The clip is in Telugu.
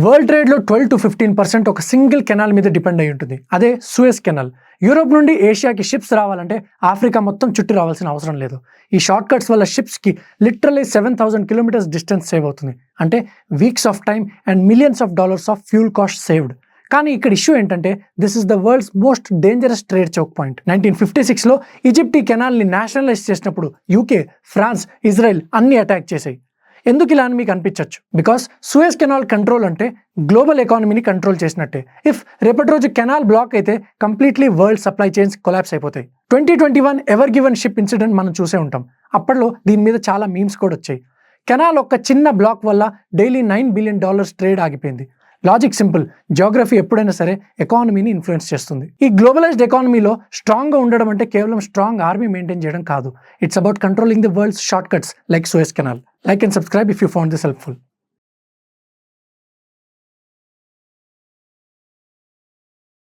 వరల్డ్ ట్రేడ్లో 12-15% ఒక సింగిల్ కెనాల్ మీద డిపెండ్ అయి ఉంటుంది. అదే సూయజ్ కెనాల్. యూరోప్ నుండి ఏషియాకి షిప్స్ రావాలంటే ఆఫ్రికా మొత్తం చుట్టూ రావాల్సిన అవసరం లేదు. ఈ షార్ట్ కట్స్ వల్ల షిప్స్కి లిటరల్లీ 7,000 కిలోమీటర్స్ డిస్టెన్స్ సేవ్ అవుతుంది. అంటే weeks of time and millions of dollars of fuel cost saved. కానీ ఇక్కడ ఇష్యూ ఏంటంటే this is the world's most dangerous trade choke point. 1956లో ఈజిప్ట్ ఈ కెనాల్ని నేషనలైజ్ చేసినప్పుడు యూకే, ఫ్రాన్స్, ఇజ్రాయెల్ అన్ని అటాక్ చేశాయి. ఎందుకు ఇలా అని మీకు అనిపించవచ్చు. బికాస్ సూయజ్ కెనాల్ కంట్రోల్ అంటే గ్లోబల్ ఎకానమీని కంట్రోల్ చేసినట్టే. ఇఫ్ రేపటి రోజు కెనాల్ బ్లాక్ అయితే completely world supply chains collapse అయిపోతాయి. 2021 ఎవర్ గివెన్ షిప్ ఇన్సిడెంట్ మనం చూసే ఉంటాం. అప్పట్లో దీని మీద చాలా మీమ్స్ కూడా వచ్చాయి. కెనాల్ ఒక్క చిన్న బ్లాక్ వల్ల డైలీ $9 బిలియన్ ట్రేడ్ ఆగిపోయింది. లాజిక్ సింపుల్, జియోగ్రఫీ ఎప్పుడైనా సరే ఎకానమీని ఇన్ఫ్లుయెన్స్ చేస్తుంది. ఈ గ్లోబలైజ్డ్ ఎకానమీలో స్ట్రాంగ్గా ఉండడం అంటే కేవలం స్ట్రాంగ్ ఆర్మీ మెయింటైన్ చేయడం కాదు. It's about controlling the world's short cuts like Suez canal. Like and subscribe if you found this helpful.